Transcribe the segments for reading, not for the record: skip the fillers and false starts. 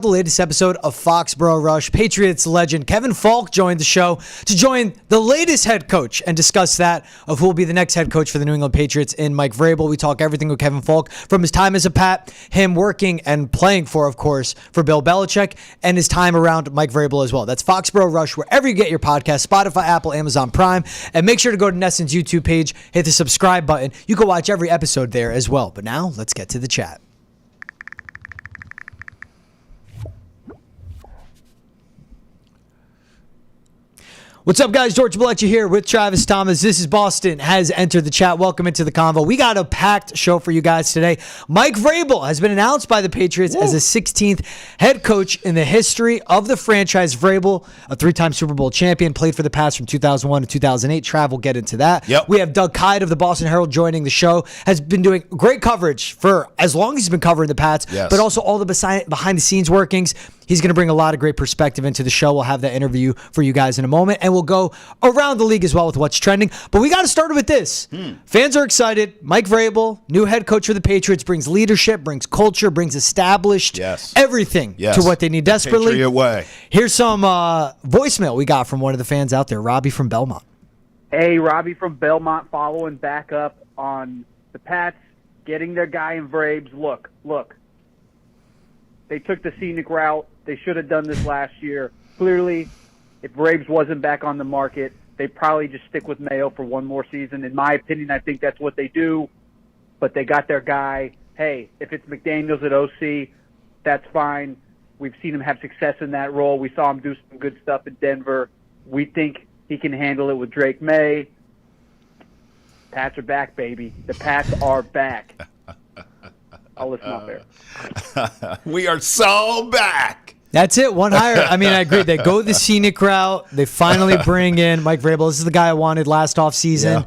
The latest episode of Foxborough Rush. Patriots legend Kevin Falk joined the show to join the latest head coach and discuss that of who will be the next head coach for the New England Patriots in Mike Vrabel. We talk everything with Kevin Falk from his time as a Pat, him working and playing for, of course, for Bill Belichick, and his time around Mike Vrabel as well. That's Foxborough Rush wherever you get your podcast, Spotify, Apple, Amazon Prime, and make sure to go to Neston's YouTube page, hit the subscribe button. You can watch every episode there as well. But now, let's get to the chat. What's up, guys? George Balekji here with Travis Thomas. This is Boston has entered the chat. Welcome into the convo. We got a packed show for you guys today. Mike Vrabel has been announced by the Patriots as the 16th head coach in the history of the franchise. Vrabel, a three-time Super Bowl champion, played for the Pats from 2001 to 2008. Trav will get into that. Yep. We have Doug Kyed of the Boston Herald joining the show. Has been doing great coverage for as long as he's been covering the Pats, but also all the behind-the-scenes workings. He's going to bring a lot of great perspective into the show. We'll have that interview for you guys in a moment, and we'll go around the league as well with what's trending. But we got to start with this. Fans are excited. Mike Vrabel, new head coach for the Patriots, brings leadership, brings culture, brings established everything to what they need desperately. Patriot way. Here's some voicemail we got from one of the fans out there, Robbie from Belmont. Hey, Robbie from Belmont following back up on the Pats getting their guy in Vrabes. Look. They took the scenic route. They should have done this last year. Clearly, if Vrabes wasn't back on the market, they'd probably just stick with Mayo for one more season. In my opinion, I think that's what they do. But they got their guy. Hey, if it's McDaniels at OC, that's fine. We've seen him have success in that role. We saw him do some good stuff in Denver. We think he can handle it with Drake May. Pats are back, baby. The Pats are back. I'll listen up there. We are so back. That's it. One hire. I mean, I agree. They go the scenic route. They finally bring in Mike Vrabel. This is the guy I wanted last offseason.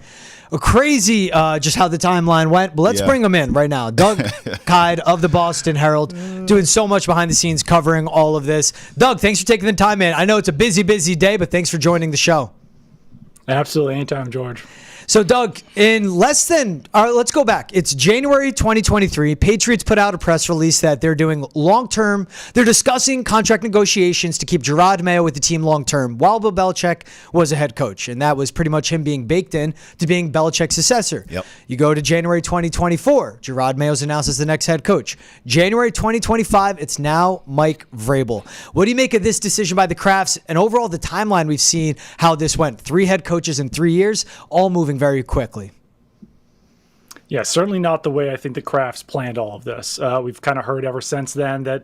Crazy just how the timeline went. But let's bring him in right now. Doug Kyed of the Boston Herald, doing so much behind the scenes, covering all of this. Doug, thanks for taking the time, man. I know it's a busy day, but thanks for joining the show. Absolutely. Anytime, George. So, Doug, in less than, let's go back. It's January 2023. Patriots put out a press release that they're doing long-term. They're discussing contract negotiations to keep Jerod Mayo with the team long-term while Bill Belichick was a head coach. And that was pretty much him being baked in to being Belichick's successor. Yep. You go to January 2024. Jerod Mayo's announced as the next head coach. January 2025, it's now Mike Vrabel. What do you make of this decision by the Krafts and overall the timeline we've seen how this went? 3 head coaches in 3 years, all moving very quickly. Yeah, certainly not the way I think the Krafts planned all of this. We've kind of heard ever since then that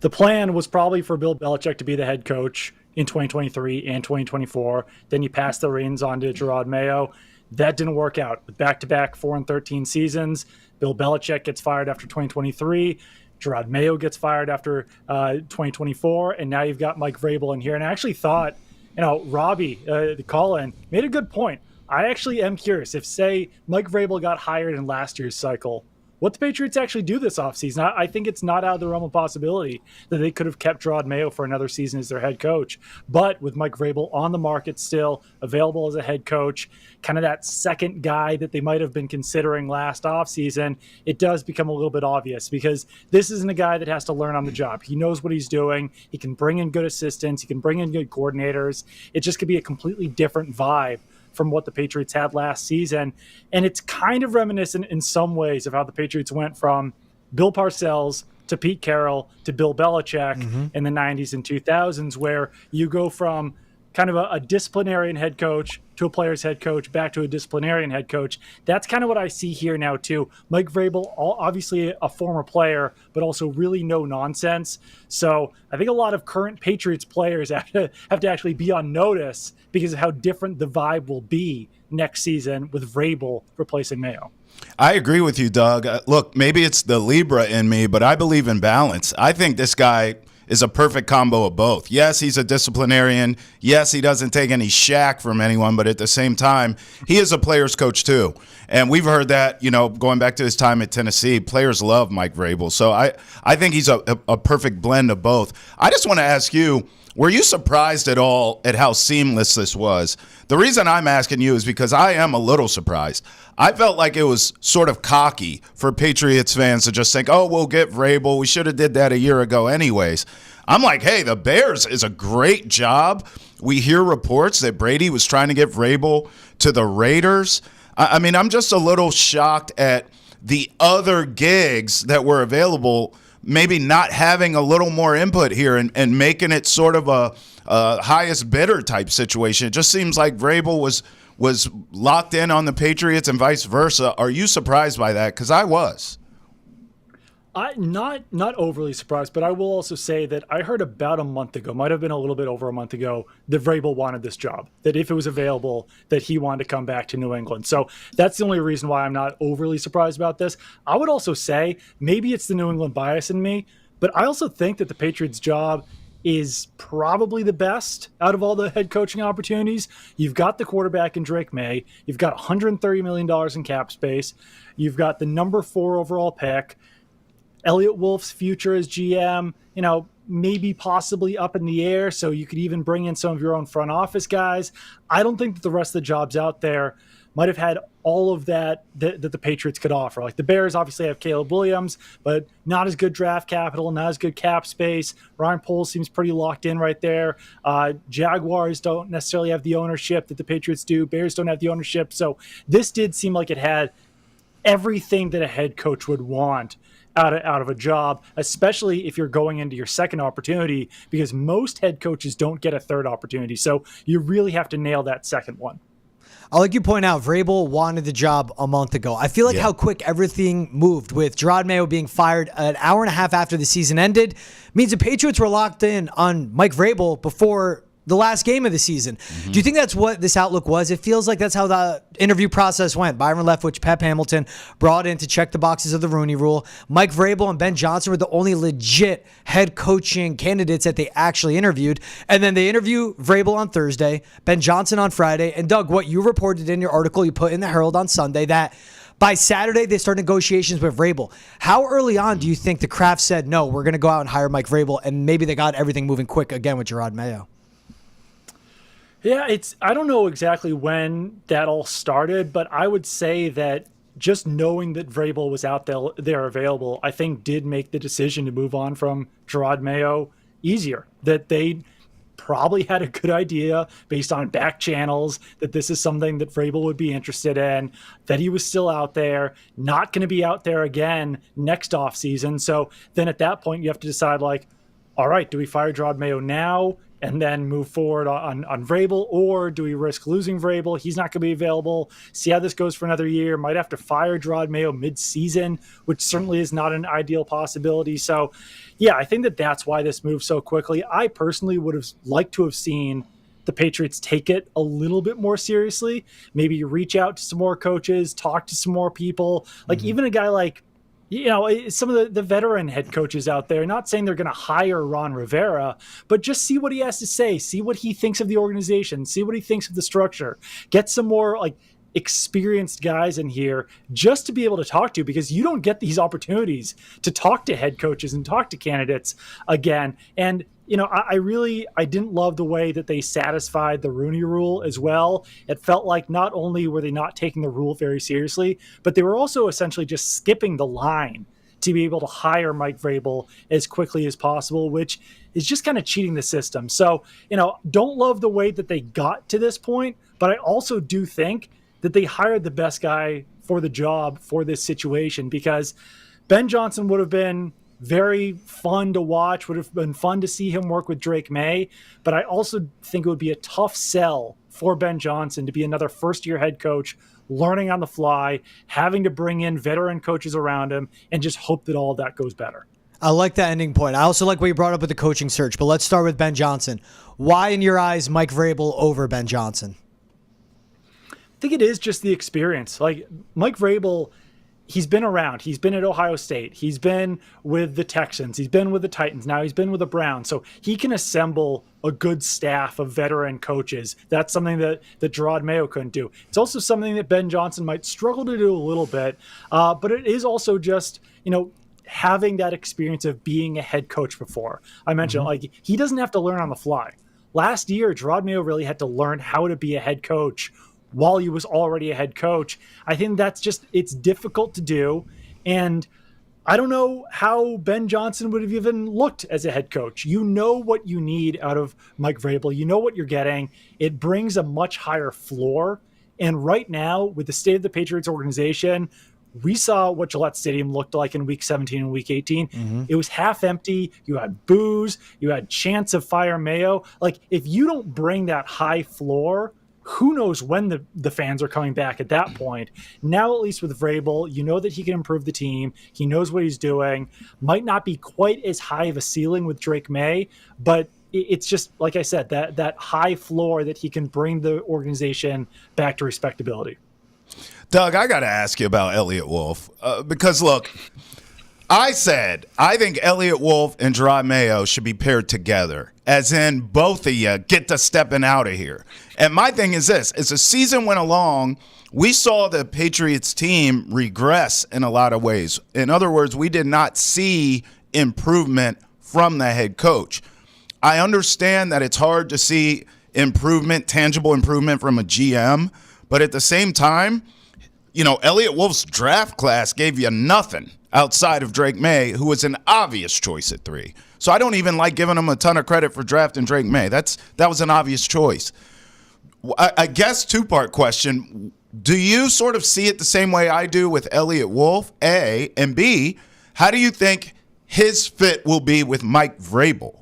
the plan was probably for Bill Belichick to be the head coach in 2023 and 2024. Then you pass the reins on to Jerod Mayo. That didn't work out. With back-to-back 4-13 seasons, Bill Belichick gets fired after 2023. Jerod Mayo gets fired after 2024. And now you've got Mike Vrabel in here. And I actually thought, Robbie, the call-in, made a good point. I actually am curious if, say, Mike Vrabel got hired in last year's cycle, what the Patriots actually do this offseason. I think it's not out of the realm of possibility that they could have kept Jerod Mayo for another season as their head coach. But with Mike Vrabel on the market still, available as a head coach, kind of that second guy that they might have been considering last offseason, it does become a little bit obvious because this isn't a guy that has to learn on the job. He knows what he's doing. He can bring in good assistants. He can bring in good coordinators. It just could be a completely different vibe from what the Patriots had last season. And it's kind of reminiscent in some ways of how the Patriots went from Bill Parcells to Pete Carroll to Bill Belichick in the 90s and 2000s, where you go from kind of a disciplinarian head coach to a player's head coach, back to a disciplinarian head coach. That's kind of what I see here now too. Mike Vrabel, obviously a former player, but also really no nonsense. So I think a lot of current Patriots players have to actually be on notice because of how different the vibe will be next season with Vrabel replacing Mayo. I agree with you, Doug. Look, maybe it's the Libra in me, but I believe in balance. I think this guy is a perfect combo of both. Yes, he's a disciplinarian. Yes, he doesn't take any shack from anyone, but at the same time, he is a player's coach too. And we've heard that, going back to his time at Tennessee, players love Mike Vrabel. So I think he's a perfect blend of both. I just want to ask you, were you surprised at all at how seamless this was? The reason I'm asking you is because I am a little surprised. I felt like it was sort of cocky for Patriots fans to just think, oh, we'll get Vrabel. We should have did that a year ago anyways. I'm like, hey, the Bears is a great job. We hear reports that Brady was trying to get Vrabel to the Raiders. I mean, I'm just a little shocked at the other gigs that were available, maybe not having a little more input here and making it sort of a highest bidder type situation. It just seems like Vrabel was locked in on the Patriots and vice versa. Are you surprised by that? Because I was. Not overly surprised, but I will also say that I heard about a month ago, might have been a little bit over a month ago, that Vrabel wanted this job, that if it was available, that he wanted to come back to New England. So that's the only reason why I'm not overly surprised about this. I would also say maybe it's the New England bias in me, but I also think that the Patriots job is probably the best out of all the head coaching opportunities. You've got the quarterback in Drake May. You've got $130 million in cap space. You've got the number 4 overall pick. Elliott Wolf's future as GM, maybe possibly up in the air, so you could even bring in some of your own front office guys. I don't think that the rest of the jobs out there might have had all of that the Patriots could offer. Like the Bears obviously have Caleb Williams, but not as good draft capital, not as good cap space. Ryan Poles seems pretty locked in right there. Jaguars don't necessarily have the ownership that the Patriots do. Bears don't have the ownership. So this did seem like it had everything that a head coach would want out of a job, especially if you're going into your second opportunity, because most head coaches don't get a third opportunity. So you really have to nail that second one. I'll like you point out, Vrabel wanted the job a month ago. I feel like how quick everything moved with Jerod Mayo being fired an hour and a half after the season ended means the Patriots were locked in on Mike Vrabel before the last game of the season. Do you think that's what this outlook was? It feels like that's how the interview process went. Byron Leftwich, Pep Hamilton brought in to check the boxes of the Rooney Rule. Mike Vrabel and Ben Johnson were the only legit head coaching candidates that they actually interviewed. And then they interview Vrabel on Thursday, Ben Johnson on Friday. And Doug, what you reported in your article you put in the Herald on Sunday, that by Saturday, they start negotiations with Vrabel. How early on do you think the Krafts said, no, we're going to go out and hire Mike Vrabel, and maybe they got everything moving quick again with Jerod Mayo? Yeah, I don't know exactly when that all started, but I would say that just knowing that Vrabel was out there available, I think did make the decision to move on from Jerod Mayo easier. That they probably had a good idea based on back channels that this is something that Vrabel would be interested in, that he was still out there, not going to be out there again next offseason. So then at that point, you have to decide, like, all right, do we fire Jerod Mayo now and then move forward on Vrabel, or do we risk losing Vrabel? He's not going to be available. See how this goes for another year. Might have to fire Jerod Mayo mid-season, which certainly is not an ideal possibility. So, yeah, I think that's why this moved so quickly. I personally would have liked to have seen the Patriots take it a little bit more seriously. Maybe reach out to some more coaches, talk to some more people. Like even a guy like, some of the veteran head coaches out there, not saying they're going to hire Ron Rivera, but just see what he has to say, see what he thinks of the organization, see what he thinks of the structure, get some more like experienced guys in here just to be able to talk to, because you don't get these opportunities to talk to head coaches and talk to candidates again. And I didn't love the way that they satisfied the Rooney Rule as well. It felt like not only were they not taking the rule very seriously, but they were also essentially just skipping the line to be able to hire Mike Vrabel as quickly as possible, which is just kind of cheating the system. So, don't love the way that they got to this point, but I also do think that they hired the best guy for the job for this situation, because Ben Johnson would have been very fun to watch, would have been fun to see him work with Drake May. But I also think it would be a tough sell for Ben Johnson to be another first-year head coach, learning on the fly, having to bring in veteran coaches around him, and just hope that all of that goes better. I like that ending point. I also like what you brought up with the coaching search, but let's start with Ben Johnson. Why, in your eyes, Mike Vrabel over Ben Johnson? I think it is just the experience. Like Mike Vrabel, he's been around. He's been at Ohio State. He's been with the Texans. He's been with the Titans. Now he's been with the Browns. So he can assemble a good staff of veteran coaches. That's something that Jerod Mayo couldn't do. It's also something that Ben Johnson might struggle to do a little bit. But it is also just, having that experience of being a head coach before. I mentioned, like, he doesn't have to learn on the fly. Last year, Jerod Mayo really had to learn how to be a head coach while he was already a head coach. I think it's difficult to do. And I don't know how Ben Johnson would have even looked as a head coach. You know what you need out of Mike Vrabel. You know what you're getting. It brings a much higher floor. And right now, with the state of the Patriots organization, we saw what Gillette Stadium looked like in week 17 and week 18. Mm-hmm. It was half empty. You had boos. You had chance of fire Mayo. Like, if you don't bring that high floor, who knows when the fans are coming back at that point. Now, at least with Vrabel, you know that he can improve the team. He knows what he's doing. Might not be quite as high of a ceiling with Drake May, but it's just, like I said, that high floor that he can bring the organization back to respectability. Doug, I got to ask you about Elliott Wolf because, look, I said I think Elliott Wolf and Jerod Mayo should be paired together, as in both of you get to stepping out of here. And my thing is this. As the season went along, we saw the Patriots team regress in a lot of ways. In other words, we did not see improvement from the head coach. I understand that it's hard to see improvement, tangible improvement from a GM, but at the same time, you know, Elliott Wolf's draft class gave you nothing outside of Drake May, who was an obvious choice at 3. So I don't even like giving him a ton of credit for drafting Drake May. That was an obvious choice. I guess two-part question. Do you sort of see it the same way I do with Elliott Wolf, A, and B, how do you think his fit will be with Mike Vrabel?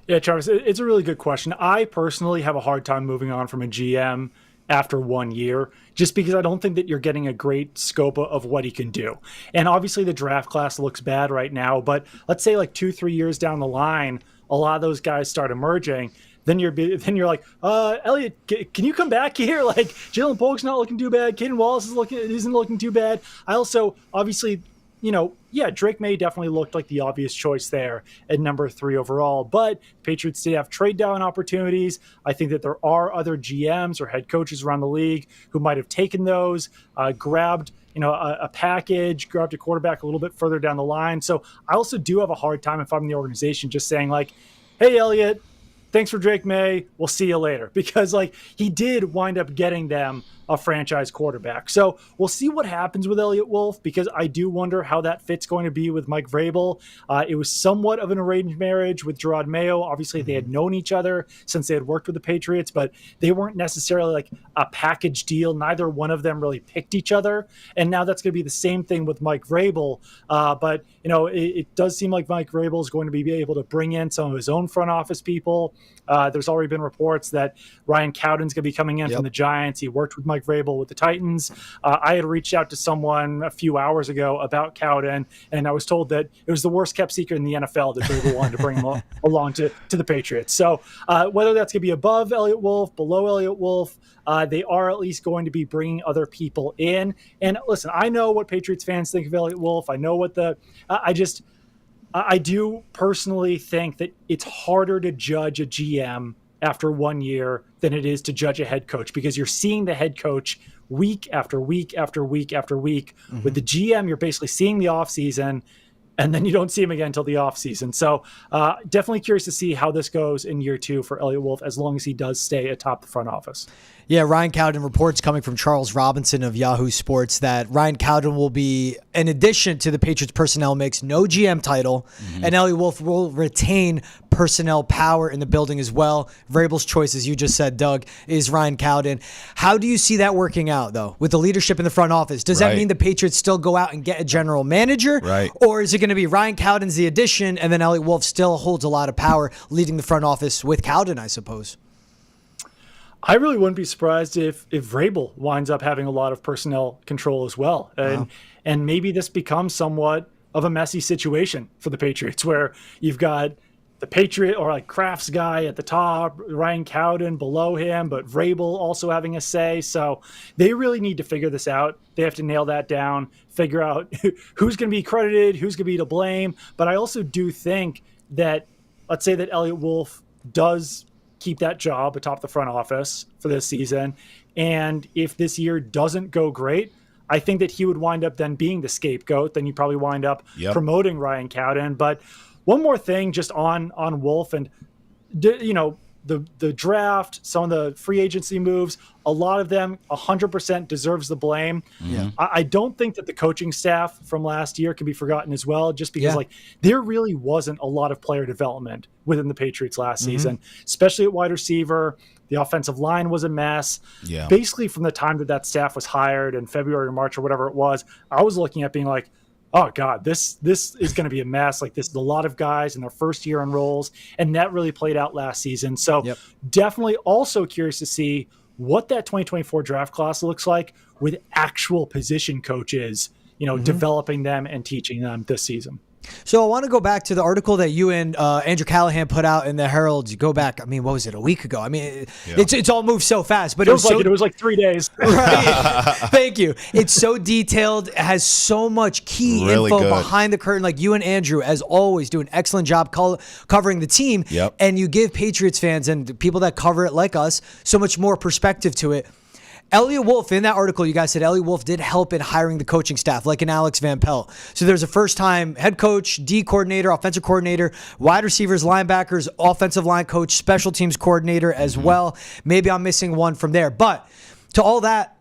Yeah, Travis, it's a really good question. I personally have a hard time moving on from a GM after 1 year, just because I don't think that you're getting a great scope of what he can do. And obviously the draft class looks bad right now, but let's say like 2-3 years down the line, a lot of those guys start emerging. Then you're like, Elliott, can you come back here? Like, Jalen Polk's not looking too bad. Caden Wallace isn't looking too bad. I also, obviously, you know, yeah, Drake May definitely looked like the obvious choice there at number 3 overall, but Patriots did have trade down opportunities. I think that there are other GMs or head coaches around the league who might have taken those, grabbed, you know, a package, grabbed a quarterback a little bit further down the line. So I also do have a hard time, if I'm the organization, just saying like, hey, Elliott, thanks for Drake May. We'll see you later. Because like he did wind up getting them a franchise quarterback. So we'll see what happens with Elliott Wolf, because I do wonder how that fit's going to be with Mike Vrabel. It was somewhat of an arranged marriage with Jerod Mayo. Obviously, they had known each other since they had worked with the Patriots, but they weren't necessarily like a package deal. Neither one of them really picked each other. And now that's going to be the same thing with Mike Vrabel. But, you know, it does seem like Mike Vrabel is going to be able to bring in some of his own front office people. There's already been reports that Ryan Cowden's going to be coming in from the Giants. He worked with Mike Vrabel with the Titans. I had reached out to someone a few hours ago about Cowden, and I was told that it was the worst kept secret in the NFL that Vrabel wanted to bring him along to the Patriots. So whether that's going to be above Elliott Wolf, below Elliott Wolf, they are at least going to be bringing other people in. And listen, I know what Patriots fans think of Elliott Wolf. I know what I do personally think that it's harder to judge a GM after 1 year than it is to judge a head coach, because you're seeing the head coach week after week after week after week. Mm-hmm. With the GM, you're basically seeing the offseason, and then you don't see him again until the offseason. So definitely curious to see how this goes in year 2 for Elliott Wolf, as long as he does stay atop the front office. Yeah, Ryan Cowden, reports coming from Charles Robinson of Yahoo Sports that Ryan Cowden will be, in addition to the Patriots personnel mix, no GM title, and Elliott Wolf will retain personnel power in the building as well. Vrabel's choice, as you just said, Doug, is Ryan Cowden. How do you see that working out, though, with the leadership in the front office? Does that mean the Patriots still go out and get a general manager? Right. Or is it going to be Ryan Cowden's the addition, and then Elliott Wolf still holds a lot of power leading the front office with Cowden, I suppose? I really wouldn't be surprised if Vrabel winds up having a lot of personnel control as well. And maybe this becomes somewhat of a messy situation for the Patriots, where you've got the Patriot or like Krafts guy at the top, Ryan Cowden below him, but Vrabel also having a say. So they really need to figure this out. They have to nail that down, figure out who's going to be credited, who's going to be to blame. But I also do think that, let's say that Elliott Wolf does keep that job atop the front office for this season, and if this year doesn't go great, I think that he would wind up then being the scapegoat. Then you probably wind up promoting Ryan Cowden. But one more thing just on Wolf, and you know, the draft, some of the free agency moves, a lot of them 100% deserves the blame. Yeah. I don't think that the coaching staff from last year can be forgotten as well, just because like there really wasn't a lot of player development within the Patriots last season, especially at wide receiver. The offensive line was a mess. Yeah. Basically from the time that staff was hired in February or March or whatever it was, I was looking at being like, oh God, this is going to be a mess. Like, this is a lot of guys in their first year on roles, and that really played out last season. So definitely also curious to see what that 2024 draft class looks like with actual position coaches, developing them and teaching them this season. So I want to go back to the article that you and Andrew Callahan put out in the Herald. You go back, I mean, what was it, a week ago? I mean, it's all moved so fast, but it was like 3 days. Right. Thank you. It's so detailed. It has so much key Really info good. behind the curtain. Like, you and Andrew, as always, do an excellent job covering the team. Yep. And you give Patriots fans and people that cover it like us so much more perspective to it. Elliot Wolf, in that article, you guys said Elliot Wolf did help in hiring the coaching staff, like an Alex Van Pelt. So there's a first-time head coach, D coordinator, offensive coordinator, wide receivers, linebackers, offensive line coach, special teams coordinator as well. Maybe I'm missing one from there. But to all that,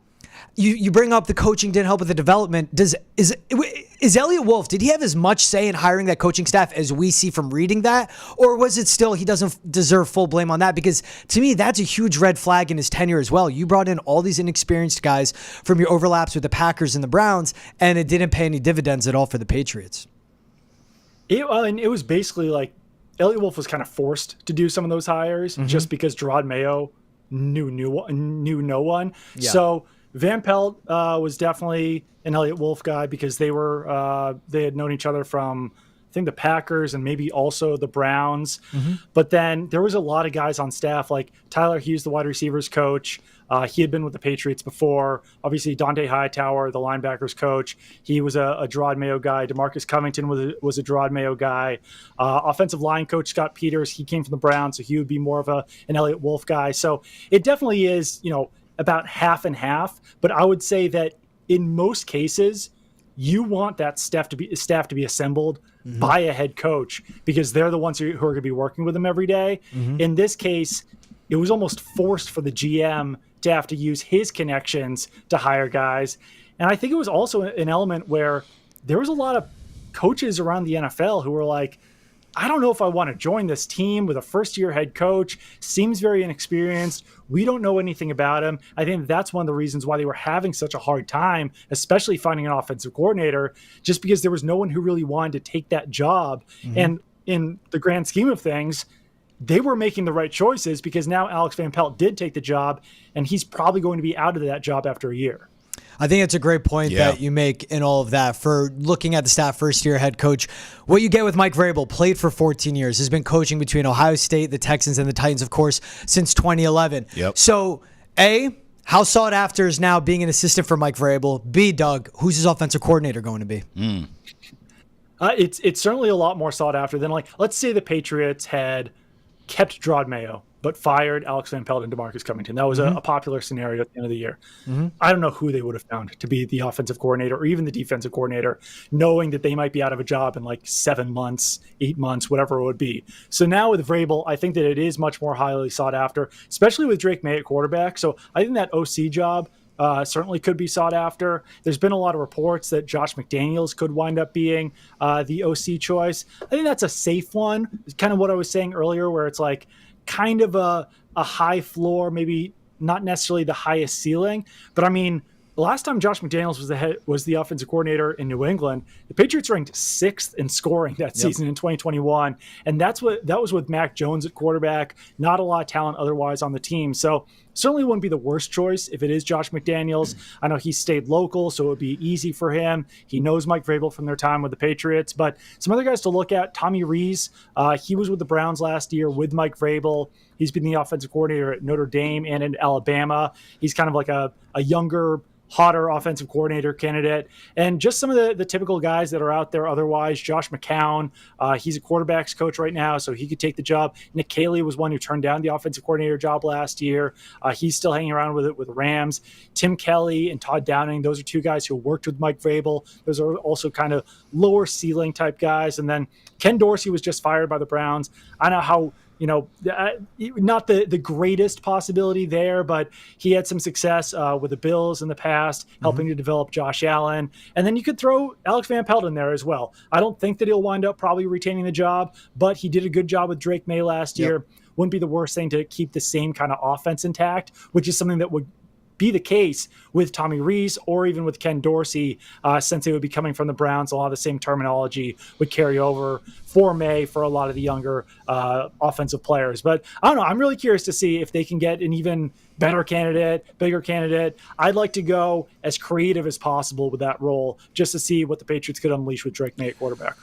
you bring up the coaching didn't help with the development. Is Elliot Wolf, did he have as much say in hiring that coaching staff as we see from reading that? Or was it still he doesn't deserve full blame on that? Because to me, that's a huge red flag in his tenure as well. You brought in all these inexperienced guys from your overlaps with the Packers and the Browns, and it didn't pay any dividends at all for the Patriots. It was basically like Elliot Wolf was kind of forced to do some of those hires just because Jerod Mayo knew no one. Yeah. So Van Pelt was definitely an Elliot Wolf guy because they had known each other from, I think, the Packers and maybe also the Browns. But then there was a lot of guys on staff, like Tyler Hughes, the wide receivers coach. He had been with the Patriots before. Obviously, Dante Hightower, the linebackers coach. He was a Jerod Mayo guy. DeMarcus Covington was a Jerod Mayo guy. Offensive line coach Scott Peters, he came from the Browns, so he would be more of an Elliot Wolf guy. So it definitely is, about half and half. But I would say that in most cases, you want that staff to be assembled by a head coach because they're the ones who are going to be working with them every day. In this case, it was almost forced for the GM to have to use his connections to hire guys. And I think it was also an element where there was a lot of coaches around the NFL who were like, I don't know if I want to join this team with a first-year head coach. Seems very inexperienced. We don't know anything about him. I think that's one of the reasons why they were having such a hard time, especially finding an offensive coordinator, just because there was no one who really wanted to take that job. And in the grand scheme of things, they were making the right choices because now Alex Van Pelt did take the job, and he's probably going to be out of that job after a year. I think it's a great point that you make in all of that for looking at the staff first-year head coach. What you get with Mike Vrabel, played for 14 years, has been coaching between Ohio State, the Texans, and the Titans, of course, since 2011. So, A, how sought after is now being an assistant for Mike Vrabel? B, Doug, who's his offensive coordinator going to be? It's certainly a lot more sought after than, like, let's say the Patriots had kept Jerod Mayo, but fired Alex Van Pelt and DeMarcus Covington. That was a popular scenario at the end of the year. I don't know who they would have found to be the offensive coordinator or even the defensive coordinator, knowing that they might be out of a job in like 7 months, 8 months, whatever it would be. So now with Vrabel, I think that it is much more highly sought after, especially with Drake May at quarterback. So I think that OC job certainly could be sought after. There's been a lot of reports that Josh McDaniels could wind up being the OC choice. I think that's a safe one. It's kind of what I was saying earlier, where it's like kind of a high floor, maybe not necessarily the highest ceiling. But I mean, the last time Josh McDaniels was the offensive coordinator in New England, the Patriots ranked 6th in scoring that season in 2021. And that was with Mac Jones at quarterback, not a lot of talent otherwise on the team. So certainly wouldn't be the worst choice if it is Josh McDaniels. I know he stayed local, so it would be easy for him. He knows Mike Vrabel from their time with the Patriots. But some other guys to look at, Tommy Rees, he was with the Browns last year with Mike Vrabel. He's been the offensive coordinator at Notre Dame and in Alabama. He's kind of like a younger, hotter offensive coordinator candidate. And just some of the typical guys that are out there otherwise. Josh McCown, he's a quarterback's coach right now, so he could take the job. Nick Caley was one who turned down the offensive coordinator job last year. He's still hanging around with it with Rams. Tim Kelly and Todd Downing, those are two guys who worked with Mike Vrabel. Those are also kind of lower ceiling type guys. And then Ken Dorsey was just fired by the Browns. I don't know how not the greatest possibility there, but he had some success with the Bills in the past, helping to develop Josh Allen. And then you could throw Alex Van Pelt in there as well. I don't think that he'll wind up probably retaining the job, but he did a good job with Drake May last year. Wouldn't be the worst thing to keep the same kind of offense intact, which is something that would be the case with Tommy Rees or even with Ken Dorsey, since they would be coming from the Browns. A lot of the same terminology would carry over for May for a lot of the younger offensive players. But I don't know. I'm really curious to see if they can get an even better candidate, bigger candidate. I'd like to go as creative as possible with that role just to see what the Patriots could unleash with Drake May at quarterback.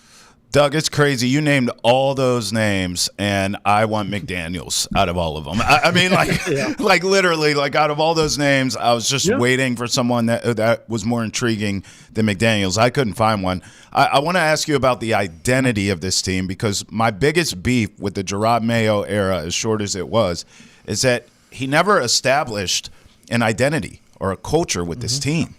Doug, it's crazy. You named all those names, and I want McDaniels out of all of them. I mean, like literally, like out of all those names, I was just waiting for someone that was more intriguing than McDaniels. I couldn't find one. I want to ask you about the identity of this team, because my biggest beef with the Jerod Mayo era, as short as it was, is that he never established an identity or a culture with this team.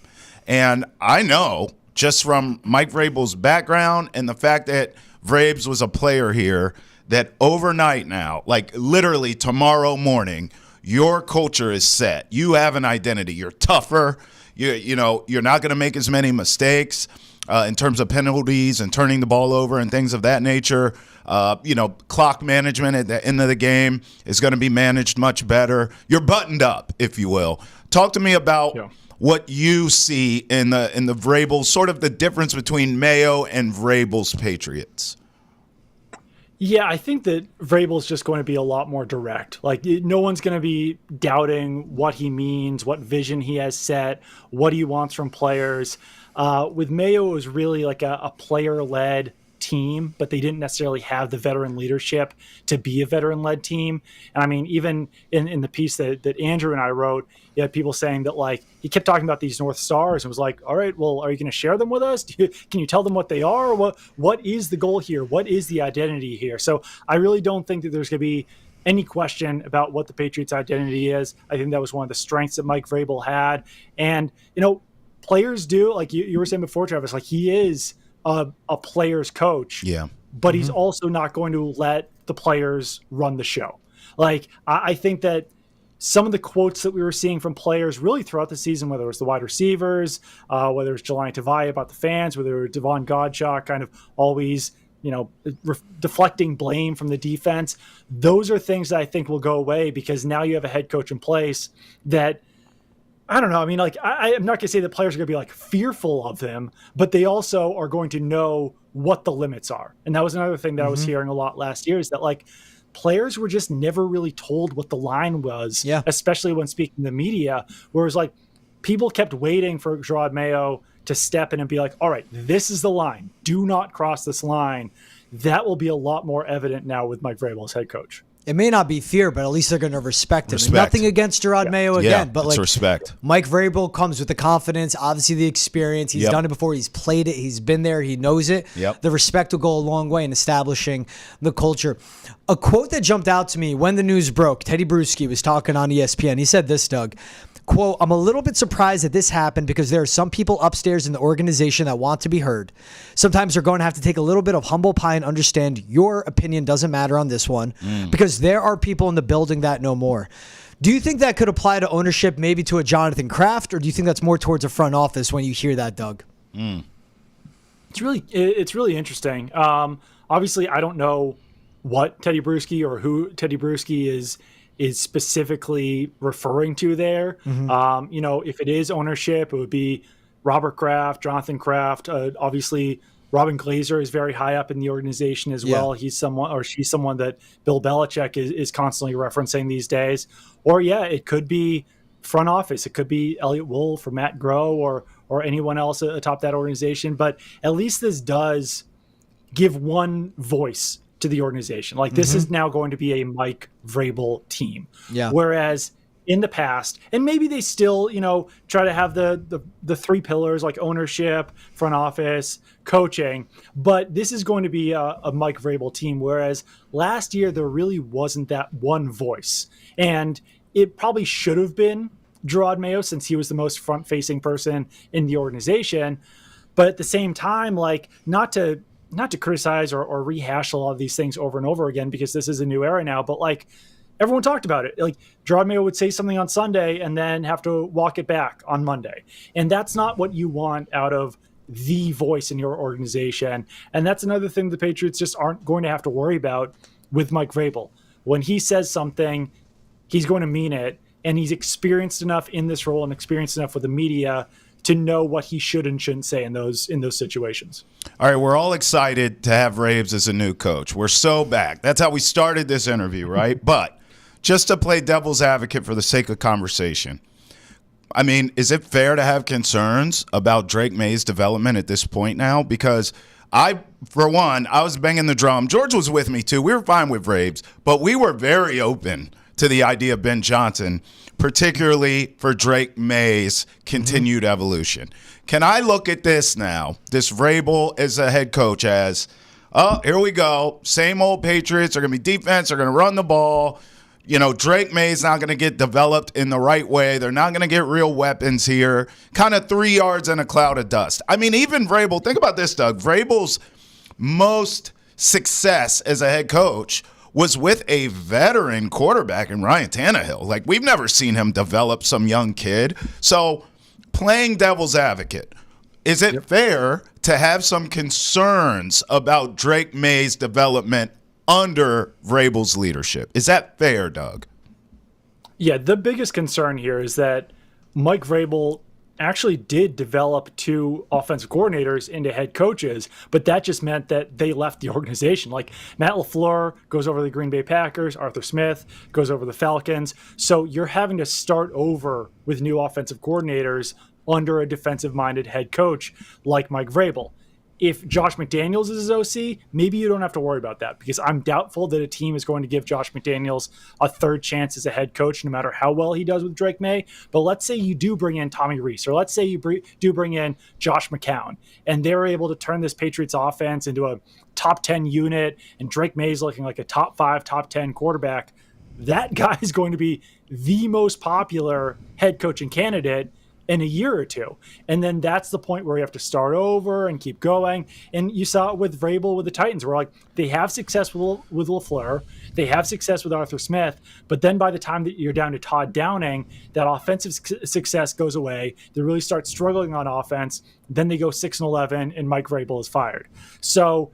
And I know, just from Mike Vrabel's background and the fact that Vrabes was a player here, that overnight now, like literally tomorrow morning, your culture is set. You have an identity. You're tougher. You're not going to make as many mistakes in terms of penalties and turning the ball over and things of that nature. Clock management at the end of the game is going to be managed much better. You're buttoned up, if you will. Talk to me about what you see in the Vrabel, sort of the difference between Mayo and Vrabel's Patriots. Yeah, I think that Vrabel's just going to be a lot more direct. Like, no one's going to be doubting what he means, what vision he has set, what he wants from players. With Mayo, it was really like a player-led team, but they didn't necessarily have the veteran leadership to be a veteran-led team. And I mean, even in the piece that Andrew and I wrote, you had people saying that, like, he kept talking about these North Stars and was like, all right, well, are you going to share them with us? Can you tell them what they are? What is the goal here? What is the identity here? So I really don't think that there's going to be any question about what the Patriots' identity is. I think that was one of the strengths that Mike Vrabel had. And, players do, like you were saying before, Travis, like, he is a player's coach. Yeah. But he's also not going to let the players run the show. Like, I think that some of the quotes that we were seeing from players really throughout the season, whether it was the wide receivers, whether it was Jelani Tavai about the fans, whether it was Devon Godchaux kind of always, deflecting blame from the defense, those are things that I think will go away, because now you have a head coach in place that, I don't know. I mean, like, I'm not going to say that players are going to be like fearful of him, but they also are going to know what the limits are. And that was another thing that I was hearing a lot last year, is that, like, players were just never really told what the line was, especially when speaking to the media, whereas, like, people kept waiting for Jerod Mayo to step in and be like, all right, this is the line. Do not cross this line. That will be a lot more evident now with Mike Vrabel as head coach. It may not be fear, but at least they're going to respect him. And nothing against Jerod Mayo again, but like respect. Mike Vrabel comes with the confidence, obviously the experience. He's done it before. He's played it. He's been there. He knows it. The respect will go a long way in establishing the culture. A quote that jumped out to me when the news broke, Teddy Bruschi was talking on ESPN. He said this, Doug. Quote, I'm a little bit surprised that this happened because there are some people upstairs in the organization that want to be heard. Sometimes they're going to have to take a little bit of humble pie and understand your opinion doesn't matter on this one because there are people in the building that know more. Do you think that could apply to ownership, maybe to a Jonathan Kraft, or do you think that's more towards a front office when you hear that, Doug? It's really interesting. Obviously, I don't know what Teddy Bruschi or who Teddy Bruschi is specifically referring to there. If it is ownership, it would be Robert Kraft, Jonathan Kraft. Obviously, Robin Glazer is very high up in the organization as well. He's someone, or she's someone that Bill Belichick is constantly referencing these days. Or it could be front office. It could be Elliot Wolf or Matt Groh or anyone else atop that organization. But at least this does give one voice to the organization. Like, this is now going to be a Mike Vrabel team. Whereas in the past, and maybe they still, try to have the three pillars like ownership, front office, coaching, but this is going to be a Mike Vrabel team. Whereas last year, there really wasn't that one voice. And it probably should have been Jerod Mayo, since he was the most front-facing person in the organization. But at the same time, like, not to not to criticize or rehash a lot of these things over and over again, because this is a new era now, but like everyone talked about it. Like Jerod Mayo would say something on Sunday and then have to walk it back on Monday. And that's not what you want out of the voice in your organization. And that's another thing the Patriots just aren't going to have to worry about with Mike Vrabel. When he says something, he's going to mean it. And he's experienced enough in this role and experienced enough with the media to know what he should and shouldn't say in those situations. All right, we're all excited to have Rabes as a new coach. We're so back. That's how we started this interview, right? But just to play devil's advocate for the sake of conversation, I mean, is it fair to have concerns about Drake May's development at this point now? Because for one, I was banging the drum. George was with me too. We were fine with Rabes, but we were very open to the idea of Ben Johnson, particularly for Drake May's continued evolution. Can I look at this now, this Vrabel as a head coach, as, oh, here we go, same old Patriots, they're going to be defense, they're going to run the ball. You know, Drake May's not going to get developed in the right way. They're not going to get real weapons here. Kind of 3 yards in a cloud of dust. I mean, even Vrabel, think about this, Doug. Vrabel's most success as a head coach was with a veteran quarterback in Ryan Tannehill. Like, we've never seen him develop some young kid. So, playing devil's advocate, is it fair to have some concerns about Drake May's development under Vrabel's leadership? Is that fair, Doug? Yeah, the biggest concern here is that Mike Vrabel actually did develop 2 offensive coordinators into head coaches, but that just meant that they left the organization. Like Matt LaFleur goes over the Green Bay Packers, Arthur Smith goes over the Falcons. So you're having to start over with new offensive coordinators under a defensive-minded head coach like Mike Vrabel. If Josh McDaniels is his OC, maybe you don't have to worry about that, because I'm doubtful that a team is going to give Josh McDaniels a third chance as a head coach, no matter how well he does with Drake May. But let's say you do bring in Tommy Rees, or let's say you do bring in Josh McCown, and they're able to turn this Patriots offense into a top 10 unit, and Drake May is looking like a top 5, top 10 quarterback. That guy is going to be the most popular head coaching candidate in a year or two. And then that's the point where you have to start over and keep going. And you saw it with Vrabel with the Titans, where like they have success with LaFleur, they have success with Arthur Smith, but then by the time that you're down to Todd Downing, that offensive success goes away. They really start struggling on offense. Then they go 6-11 and Mike Vrabel is fired. So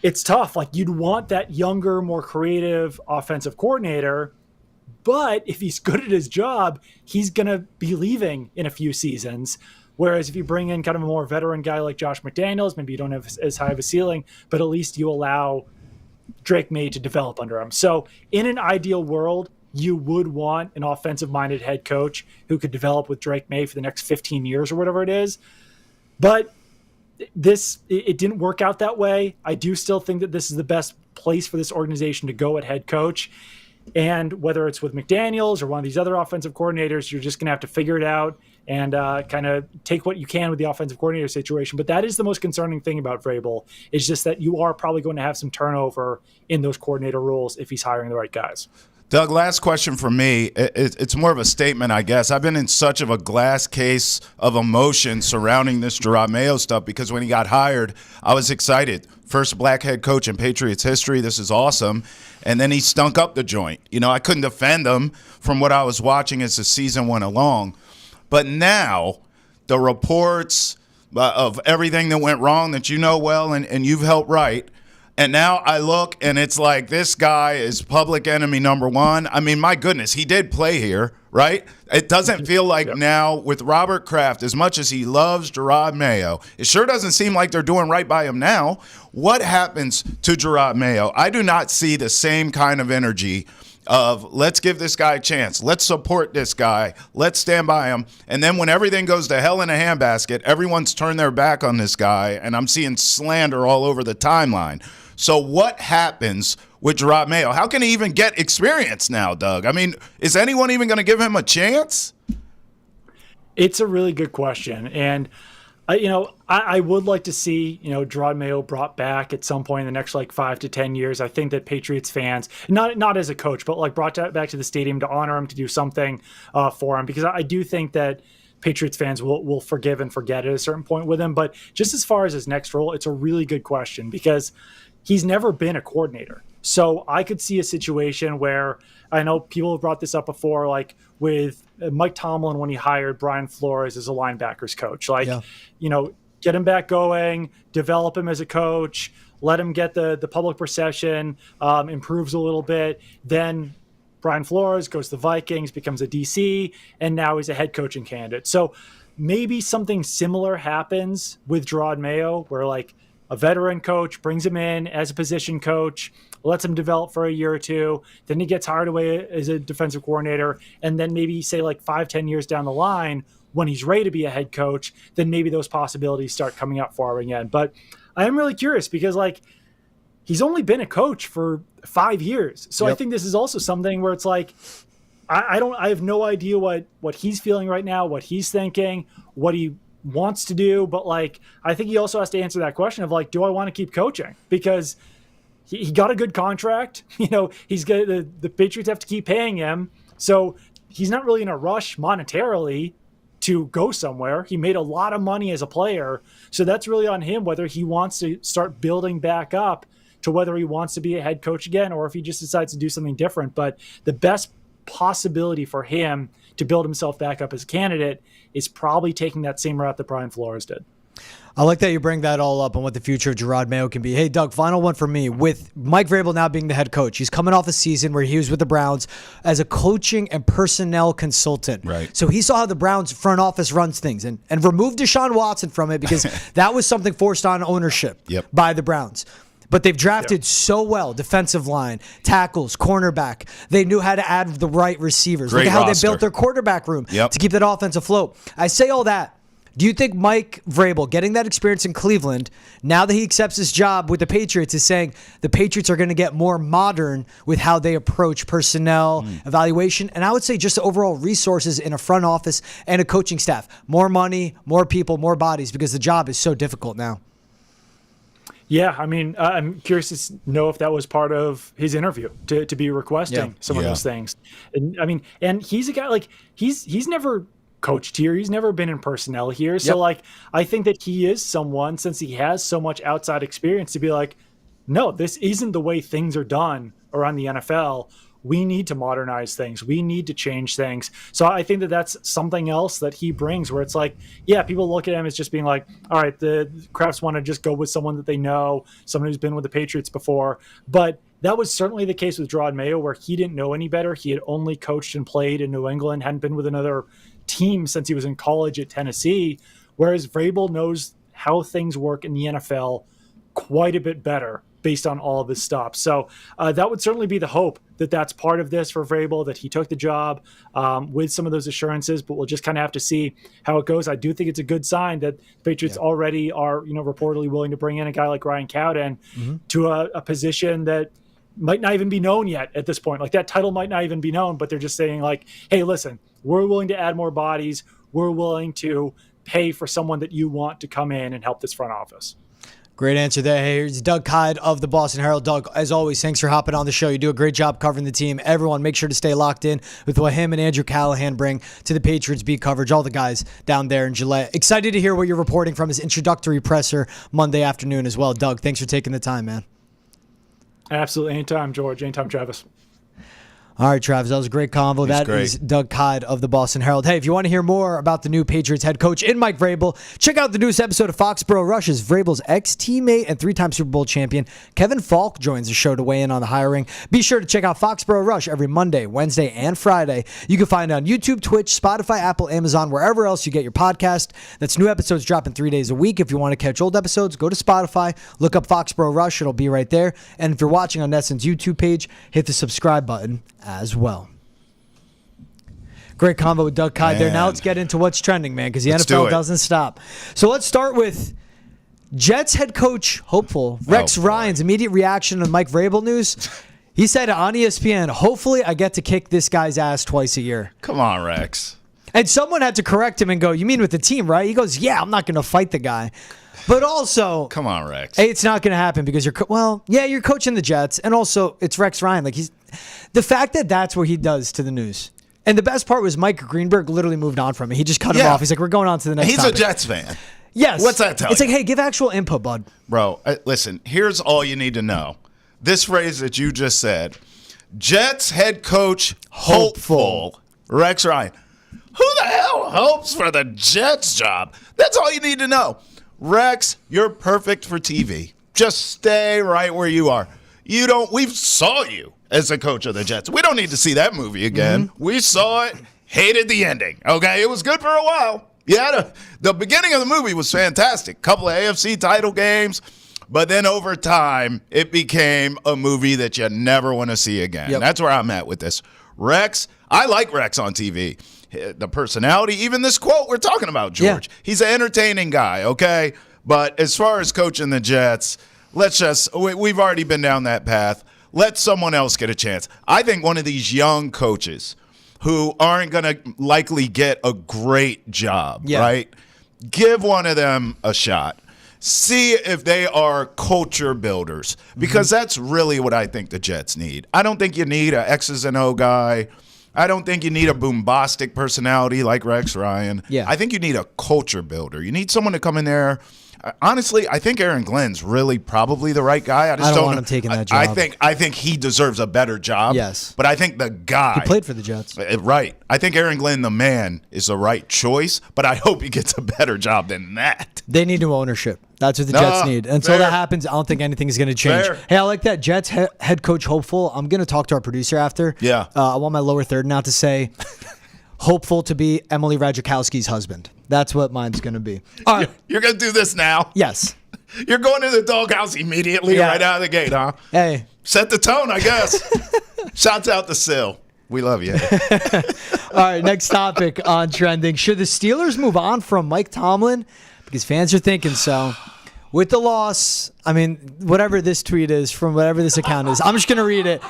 it's tough. Like, you'd want that younger, more creative offensive coordinator, but if he's good at his job, he's going to be leaving in a few seasons. Whereas if you bring in kind of a more veteran guy like Josh McDaniels, maybe you don't have as high of a ceiling, but at least you allow Drake May to develop under him. So in an ideal world, you would want an offensive-minded head coach who could develop with Drake May for the next 15 years or whatever it is. But it didn't work out that way. I do still think that this is the best place for this organization to go at head coach. And whether it's with McDaniels or one of these other offensive coordinators, you're just going to have to figure it out and kind of take what you can with the offensive coordinator situation. But that is the most concerning thing about Vrabel, is just that you are probably going to have some turnover in those coordinator roles if he's hiring the right guys. Doug, last question for me. It's more of a statement, I guess. I've been in such of a glass case of emotion surrounding this Jerod Mayo stuff, because when he got hired, I was excited. First black head coach in Patriots history. This is awesome. And then he stunk up the joint. You know, I couldn't defend him from what I was watching as the season went along. But now the reports of everything that went wrong that you know well and you've helped right, and now I look, and it's like this guy is public enemy number one. I mean, my goodness, he did play here, right? It doesn't feel like now with Robert Kraft, as much as he loves Jerod Mayo, it sure doesn't seem like they're doing right by him now. What happens to Jerod Mayo? I do not see the same kind of energy of let's give this guy a chance. Let's support this guy. Let's stand by him. And then when everything goes to hell in a handbasket, everyone's turned their back on this guy, and I'm seeing slander all over the timeline. So what happens with Jerod Mayo? How can he even get experience now, Doug? I mean, is anyone even going to give him a chance? It's a really good question. And, I would like to see, Jerod Mayo brought back at some point in the next 5 to 10 years. I think that Patriots fans, not as a coach, but brought back to the stadium to honor him, to do something for him, because I do think that Patriots fans will forgive and forget at a certain point with him. But just as far as his next role, it's a really good question because he's never been a coordinator. So I could see a situation where, I know people have brought this up before, like with Mike Tomlin when he hired Brian Flores as a linebackers coach. Like, get him back going, develop him as a coach, let him get the public perception, improves a little bit. Then Brian Flores goes to the Vikings, becomes a DC, and now he's a head coaching candidate. So maybe something similar happens with Jerod Mayo, where like a veteran coach brings him in as a position coach, lets him develop for a year or two, then he gets hired away as a defensive coordinator, and then maybe say like 5-10 years down the line, when he's ready to be a head coach, then maybe those possibilities start coming up for him again. But I am really curious because like he's only been a coach for 5 years. So I think this is also something where it's like, I have no idea what he's feeling right now, what he's thinking, what he wants to do. But like, I think he also has to answer that question of like, do I want to keep coaching? Because he got a good contract. He's got the Patriots have to keep paying him. So he's not really in a rush monetarily to go somewhere. He made a lot of money as a player. So that's really on him, whether he wants to start building back up to whether he wants to be a head coach again, or if he just decides to do something different. But the best possibility for him to build himself back up as a candidate is probably taking that same route that Brian Flores did. I like that you bring that all up on what the future of Jerod Mayo can be. Hey, Doug, final one for me. With Mike Vrabel now being the head coach, he's coming off a season where he was with the Browns as a coaching and personnel consultant. Right. So he saw how the Browns front office runs things and removed Deshaun Watson from it because that was something forced on ownership by the Browns. But they've drafted so well, defensive line, tackles, cornerback. They knew how to add the right receivers. Great Look at how roster. they built their quarterback room to keep that offense afloat. I say all that. Do you think Mike Vrabel, getting that experience in Cleveland, now that he accepts his job with the Patriots, is saying the Patriots are going to get more modern with how they approach personnel, evaluation, and I would say just overall resources in a front office and a coaching staff? More money, more people, more bodies, because the job is so difficult now. Yeah, I mean, I'm curious to know if that was part of his interview to be requesting some of those things. And I mean, and he's a guy like he's never coached here. He's never been in personnel here. So like, I think that he is someone, since he has so much outside experience, to be like, no, this isn't the way things are done around the NFL. We need to modernize things. We need to change things. So I think that that's something else that he brings, where it's like, yeah, people look at him as just being like, all right, the Krafts want to just go with someone that they know, someone who's been with the Patriots before. But that was certainly the case with Jerod Mayo, where he didn't know any better. He had only coached and played in New England, hadn't been with another team since he was in college at Tennessee, whereas Vrabel knows how things work in the NFL quite a bit better based on all of his stuff. So that would certainly be the hope that that's part of this for Vrabel, that he took the job with some of those assurances, but we'll just kind of have to see how it goes. I do think it's a good sign that the Patriots already are, reportedly willing to bring in a guy like Ryan Kyed to a position that might not even be known yet at this point. Like, that title might not even be known, but they're just saying like, hey, listen, we're willing to add more bodies. We're willing to pay for someone that you want to come in and help this front office. Great answer there. Hey, here's Doug Kyed of the Boston Herald. Doug, as always, thanks for hopping on the show. You do a great job covering the team. Everyone, make sure to stay locked in with what him and Andrew Callahan bring to the Patriots beat coverage. All the guys down there in Gillette. Excited to hear what you're reporting from his introductory presser Monday afternoon as well. Doug, thanks for taking the time, man. Absolutely. Anytime, George. Anytime, Travis. All right, Travis, that was a great convo. That is Doug Kyed of the Boston Herald. Hey, if you want to hear more about the new Patriots head coach in Mike Vrabel, check out the newest episode of Foxborough Rush as Vrabel's ex-teammate and three-time Super Bowl champion Kevin Falk joins the show to weigh in on the hiring. Be sure to check out Foxborough Rush every Monday, Wednesday, and Friday. You can find it on YouTube, Twitch, Spotify, Apple, Amazon, wherever else you get your podcast. That's new episodes dropping 3 days a week. If you want to catch old episodes, go to Spotify, look up Foxborough Rush. It'll be right there. And if you're watching on Nesson's YouTube page, hit the subscribe button as well. Great combo with Doug Kyed there. Now let's get into what's trending, man, because the NFL doesn't stop. So let's start with Jets head coach hopeful Rex Ryan's immediate reaction to the Mike Vrabel news. He said on ESPN, hopefully I get to kick this guy's ass twice a year. Come on, Rex. And someone had to correct him and go, you mean with the team, right? He goes, yeah, I'm not going to fight the guy. But also, come on, Rex. Hey, it's not going to happen because you're you're coaching the Jets, and also it's Rex Ryan. Like, he's the fact that that's what he does to the news. And the best part was Mike Greenberg literally moved on from it. He just cut him Yeah. off. He's like, we're going on to the next He's topic. a Jets fan. Yes. What's that tell It's you? like, hey, give actual input, bud. Bro, listen, here's all you need to know. This phrase that you just said, Jets head coach hopeful, Rex Ryan. Who the hell hopes for the Jets job? That's all you need to know. Rex, you're perfect for TV. Just stay right where you are. We saw you as a coach of the Jets. We don't need to see that movie again. We saw it, hated the ending. Okay, it was good for a while. Yeah, the beginning of the movie was fantastic. Couple of AFC title games. But then over time, it became a movie that you never want to see again. Yep. That's where I'm at with this. Rex, I like Rex on TV. The personality, even this quote we're talking about, George. Yeah. He's an entertaining guy, okay? But as far as coaching the Jets, we've already been down that path. Let someone else get a chance. I think one of these young coaches who aren't going to likely get a great job, right? Give one of them a shot. See if they are culture builders, because that's really what I think the Jets need. I don't think you need an X's and O guy. I don't think you need a bombastic personality like Rex Ryan. Yeah. I think you need a culture builder. You need someone to come in there. Honestly, I think Aaron Glenn's really probably the right guy. I just don't want him taking that job. I think he deserves a better job. Yes. But I think the guy He played for the Jets. Right. I think Aaron Glenn, the man, is the right choice, but I hope he gets a better job than that. They need new ownership. That's what the Jets need. Until fair. that happens, I don't think anything's going to change. Fair. Hey, I like that Jets head coach hopeful. I'm going to talk to our producer after. Yeah. I want my lower third now to say hopeful to be Emily Radzikowski's husband. That's what mine's going to be. All right. You're going to do this now? Yes. You're going to the doghouse immediately right out of the gate, huh? Hey. Set the tone, I guess. Shouts out to Sil. We love you. All right, next topic on trending. Should the Steelers move on from Mike Tomlin? Because fans are thinking so. With the loss, I mean, whatever this tweet is from whatever this account is, I'm just going to read it.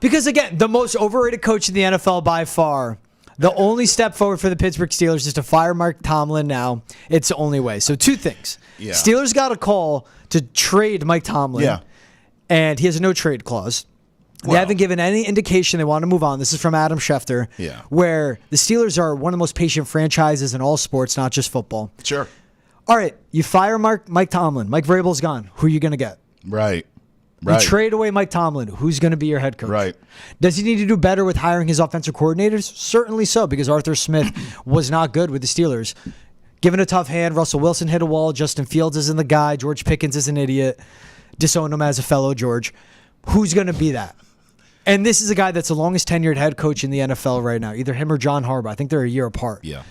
Because, again, the most overrated coach in the NFL by far. The only step forward for the Pittsburgh Steelers is to fire Mike Tomlin now. It's the only way. So two things. Yeah. Steelers got a call to trade Mike Tomlin. Yeah. And he has a no-trade clause. They haven't given any indication they want to move on. This is from Adam Schefter. Yeah. Where the Steelers are one of the most patient franchises in all sports, not just football. Sure. All right, you fire Mike Tomlin. Mike Vrabel's gone. Who are you going to get? Right. You trade away Mike Tomlin. Who's going to be your head coach? Right. Does he need to do better with hiring his offensive coordinators? Certainly so, because Arthur Smith was not good with the Steelers. Given a tough hand, Russell Wilson hit a wall. Justin Fields isn't the guy. George Pickens is an idiot. Disown him as a fellow George. Who's going to be that? And this is a guy that's the longest tenured head coach in the NFL right now. Either him or John Harbaugh. I think they're a year apart. Yeah.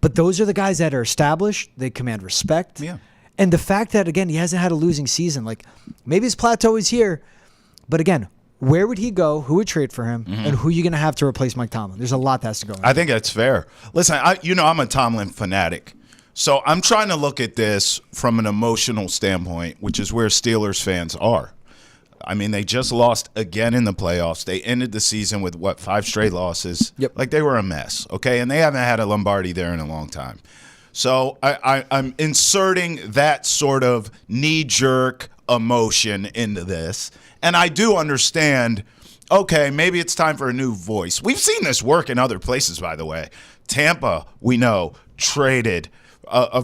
But those are the guys that are established. They command respect. Yeah. And the fact that, again, he hasn't had a losing season. Like, maybe his plateau is here. But again, where would he go? Who would trade for him? And who are you going to have to replace Mike Tomlin? There's a lot that has to go in. I think that's fair. Listen, I'm a Tomlin fanatic. So I'm trying to look at this from an emotional standpoint, which is where Steelers fans are. I mean, they just lost again in the playoffs. They ended the season with, 5 straight losses? Yep. Like, they were a mess, okay? And they haven't had a Lombardi there in a long time. So I'm inserting that sort of knee-jerk emotion into this. And I do understand, okay, maybe it's time for a new voice. We've seen this work in other places, by the way. Tampa, we know, traded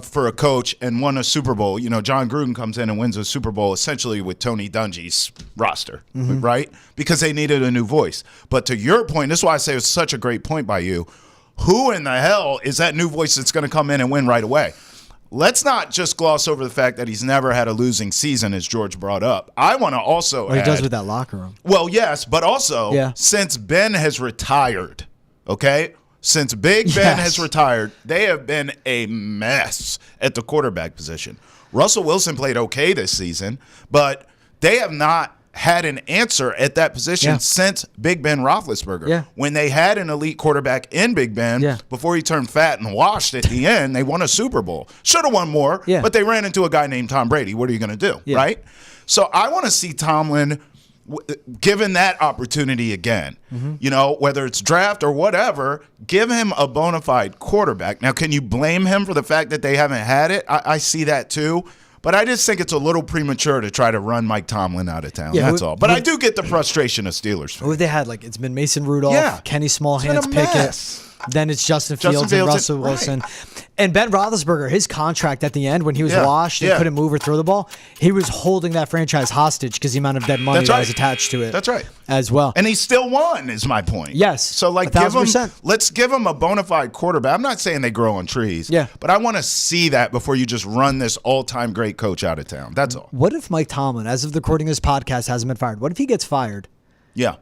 for a coach and won a Super Bowl. You know, John Gruden comes in and wins a Super Bowl essentially with Tony Dungy's roster, right? Because they needed a new voice. But to your point, this is why I say it's such a great point by you. Who in the hell is that new voice that's going to come in and win right away? Let's not just gloss over the fact that he's never had a losing season, as George brought up. I want to also What he add, does with that locker room. well, yes, but also since Ben has retired, okay? Since Big Ben has retired, they have been a mess at the quarterback position. Russell Wilson played okay this season, but they have not had an answer at that position since Big Ben Roethlisberger. Yeah. When they had an elite quarterback in Big Ben, before he turned fat and washed at the end, they won a Super Bowl. Should have won more, but they ran into a guy named Tom Brady. What are you going to do, right? So I want to see Tomlin given that opportunity again. You know, whether it's draft or whatever, give him a bona fide quarterback. Now, can you blame him for the fact that they haven't had it? I see that too. But I just think it's a little premature to try to run Mike Tomlin out of town. Yeah, that's all. But I do get the frustration of Steelers fans. Who have they had? Like, it's been Mason Rudolph, Yeah. Kenny It's Smallhands, been a Pickett. mess. Then it's Justin Justin Fields and Fields Russell and- Wilson. right. And Ben Roethlisberger, his contract at the end when he was washed and couldn't move or throw the ball, he was holding that franchise hostage because the amount of dead money That's that right. was attached to it. That's right. As well. And he still won, is my point. Yes, So, like, 1,000%. let's give him a bona fide quarterback. I'm not saying they grow on trees. Yeah. But I want to see that before you just run this all-time great coach out of town. That's all. What if Mike Tomlin, as of the recording of this podcast, hasn't been fired? What if he gets fired? Yeah.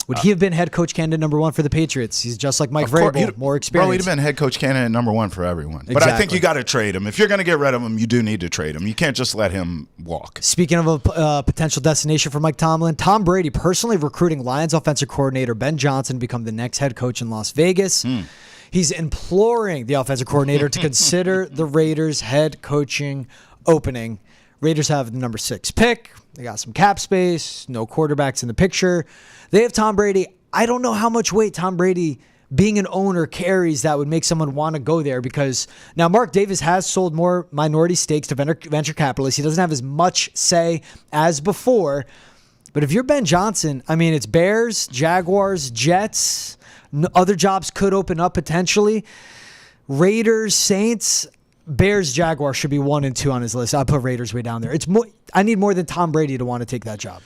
Would he have been head coach candidate number 1 for the Patriots? He's just like Mike Of course, Vrabel, more experience. Bro, he'd have been head coach candidate number 1 for everyone. But I think Exactly. you got to trade him. If you're going to get rid of him, you do need to trade him. You can't just let him walk. Speaking of a potential destination for Mike Tomlin, Tom Brady personally recruiting Lions offensive coordinator Ben Johnson to become the next head coach in Las Vegas. He's imploring the offensive coordinator to consider the Raiders' head coaching opening. Raiders have the number 6 pick. They got some cap space, no quarterbacks in the picture. They have Tom Brady. I don't know how much weight Tom Brady being an owner carries that would make someone want to go there, because now Mark Davis has sold more minority stakes to venture capitalists. He doesn't have as much say as before. But if you're Ben Johnson, I mean, it's Bears, Jaguars, Jets. Other jobs could open up potentially. Raiders, Saints, Bears, Jaguars should be 1 and 2 on his list. I'll put Raiders way down there. It's more. I need more than Tom Brady to want to take that job.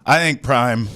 I think Prime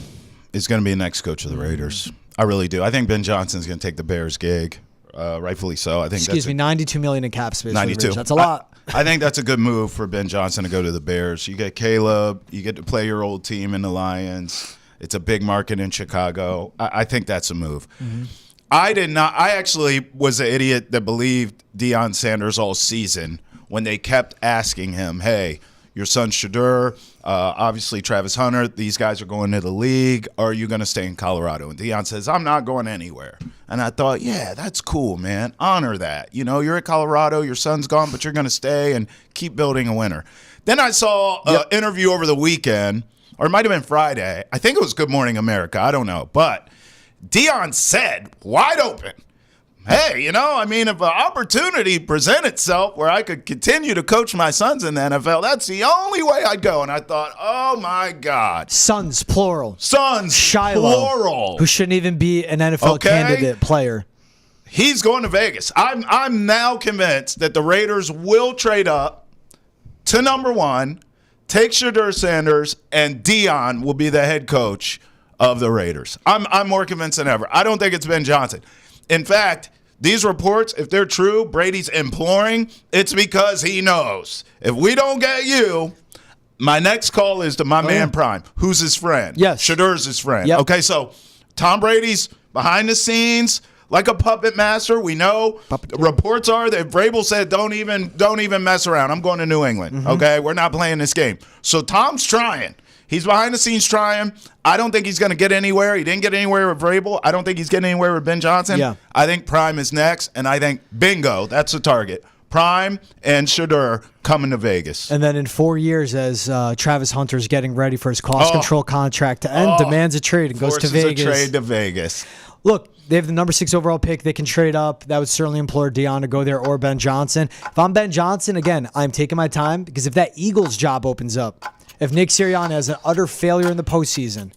is going to be the next coach of the Raiders. I really do. I think Ben Johnson's going to take the Bears gig, rightfully so. I think. Excuse me, $92 million in cap space. 92. For the Raiders. That's a lot. I think that's a good move for Ben Johnson to go to the Bears. You get Caleb. You get to play your old team in the Lions. It's a big market in Chicago. I think that's a move. Mm-hmm. I did not. I actually was an idiot that believed Deion Sanders all season when they kept asking him, hey, your son Shadur, obviously Travis Hunter, these guys are going to the league. Are you going to stay in Colorado? And Deion says, I'm not going anywhere. And I thought, yeah, that's cool, man. Honor that. You know, you're at Colorado, your son's gone, but you're going to stay and keep building a winner. Then I saw an interview over the weekend, or it might have been Friday. I think it was Good Morning America. I don't know. But Deion said, wide open, hey, you know, I mean, if an opportunity present itself where I could continue to coach my sons in the NFL, that's the only way I'd go. And I thought, oh, my God. Sons, plural. Sons, Shiloh, plural. who shouldn't even be an NFL candidate player. He's going to Vegas. I'm now convinced that the Raiders will trade up to number 1, take Shadur Sanders, and Deion will be the head coach of the Raiders. I'm more convinced than ever. I don't think it's Ben Johnson. In fact, these reports, if they're true, Brady's imploring, it's because he knows. If we don't get you, my next call is to my man Prime, who's his friend. Yes. Shadur's his friend. Yep. Okay, so Tom Brady's behind the scenes, like a puppet master. We know reports are that Vrabel said, don't even mess around. I'm going to New England. Okay, we're not playing this game. So Tom's trying. He's behind the scenes trying. I don't think he's going to get anywhere. He didn't get anywhere with Vrabel. I don't think he's getting anywhere with Ben Johnson. Yeah. I think Prime is next, and I think bingo, that's the target. Prime and Shadur coming to Vegas. And then in 4 years, as Travis Hunter's getting ready for his cost control contract to end, demands a trade and goes to Forces Vegas. a trade to Vegas. Look, they have the number 6 overall pick. They can trade up. That would certainly implore Deion to go there, or Ben Johnson. If I'm Ben Johnson, again, I'm taking my time, because if that Eagles job opens up, if Nick Sirianni has an utter failure in the postseason,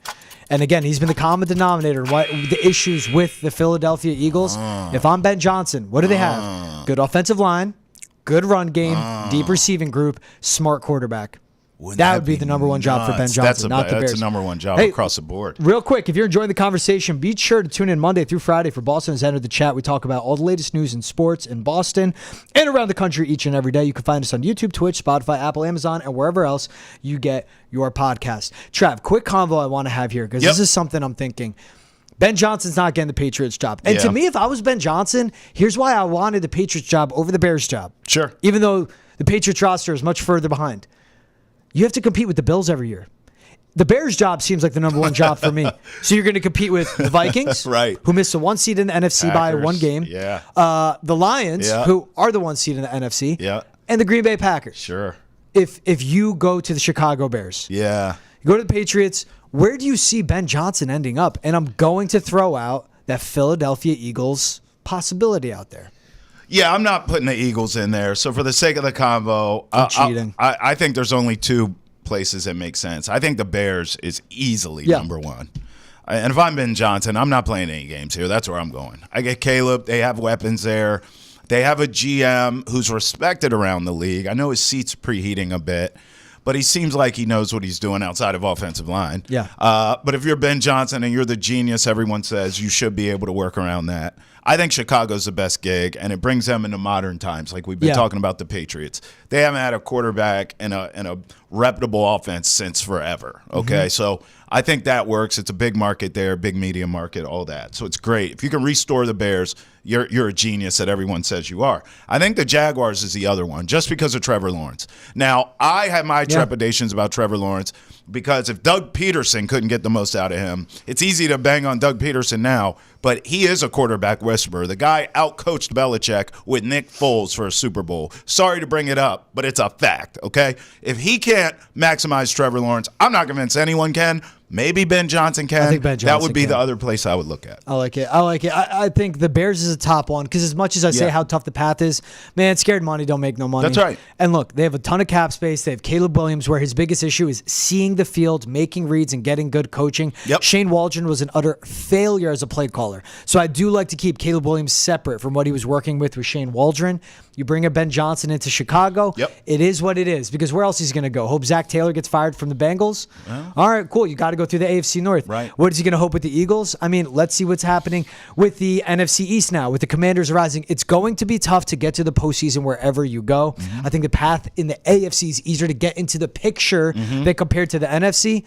and again, he's been the common denominator, the issues with the Philadelphia Eagles. If I'm Ben Johnson, what do they have? Good offensive line, good run game, deep receiving group, smart quarterback. That would be the number 1 job for Ben Johnson, not the Bears. That's a number 1 job across the board. Real quick, if you're enjoying the conversation, be sure to tune in Monday through Friday for Boston Has Entered the Chat. We talk about all the latest news in sports in Boston and around the country each and every day. You can find us on YouTube, Twitch, Spotify, Apple, Amazon, and wherever else you get your podcast. Trav, quick convo I want to have here, because this is something I'm thinking. Ben Johnson's not getting the Patriots job. And to me, if I was Ben Johnson, here's why I wanted the Patriots job over the Bears job. Sure. Even though the Patriots roster is much further behind. You have to compete with the Bills every year. The Bears job seems like the number 1 job for me. So you're going to compete with the Vikings, right, who missed the 1 seed in the NFC by 1 game. Yeah. The Lions, who are the 1 seed in the NFC. Yeah. And the Green Bay Packers. Sure. If you go to the Chicago Bears. Yeah. You go to the Patriots, where do you see Ben Johnson ending up? And I'm going to throw out that Philadelphia Eagles possibility out there. Yeah, I'm not putting the Eagles in there. So for the sake of the convo, cheating. I think there's only two places that make sense. I think the Bears is easily number one. And if I'm Ben Johnson, I'm not playing any games here. That's where I'm going. I get Caleb. They have weapons there. They have a GM who's respected around the league. I know his seat's preheating a bit, but he seems like he knows what he's doing outside of offensive line. Yeah. But if you're Ben Johnson and you're the genius everyone says, you should be able to work around that. I think Chicago's the best gig, and it brings them into modern times, like we've been talking about the Patriots. They haven't had a quarterback and a reputable offense since forever, okay? So I think that works. It's a big market there, big media market, all that. So it's great. If you can restore the Bears, you're a genius that everyone says you are. I think the Jaguars is the other one, just because of Trevor Lawrence. Now, I have my trepidations about Trevor Lawrence because if Doug Peterson couldn't get the most out of him, it's easy to bang on Doug Peterson now, but he is a quarterback whisperer. The guy outcoached Belichick with Nick Foles for a Super Bowl. Sorry to bring it up, but it's a fact, okay? If he can't maximize Trevor Lawrence, I'm not convinced anyone can. Maybe Ben Johnson can. I think Ben Johnson that would be can. the other place I would look at. I like it. I think the Bears is a top one because as much as I say how tough the path is, man, scared money don't make no money. That's right. And look, they have a ton of cap space. They have Caleb Williams, where his biggest issue is seeing the field, making reads, and getting good coaching. Yep. Shane Waldron was an utter failure as a play caller. So I do like to keep Caleb Williams separate from what he was working with Shane Waldron. You bring a Ben Johnson into Chicago. Yep. It is what it is because where else is he going to go? Hope Zach Taylor gets fired from the Bengals? Well, all right, cool. You got to go through the AFC North. Right. What is he going to hope with the Eagles? I mean, let's see what's happening with the NFC East now, with the Commanders rising. It's going to be tough to get to the postseason wherever you go. I think the path in the AFC is easier to get into the picture than compared to the NFC.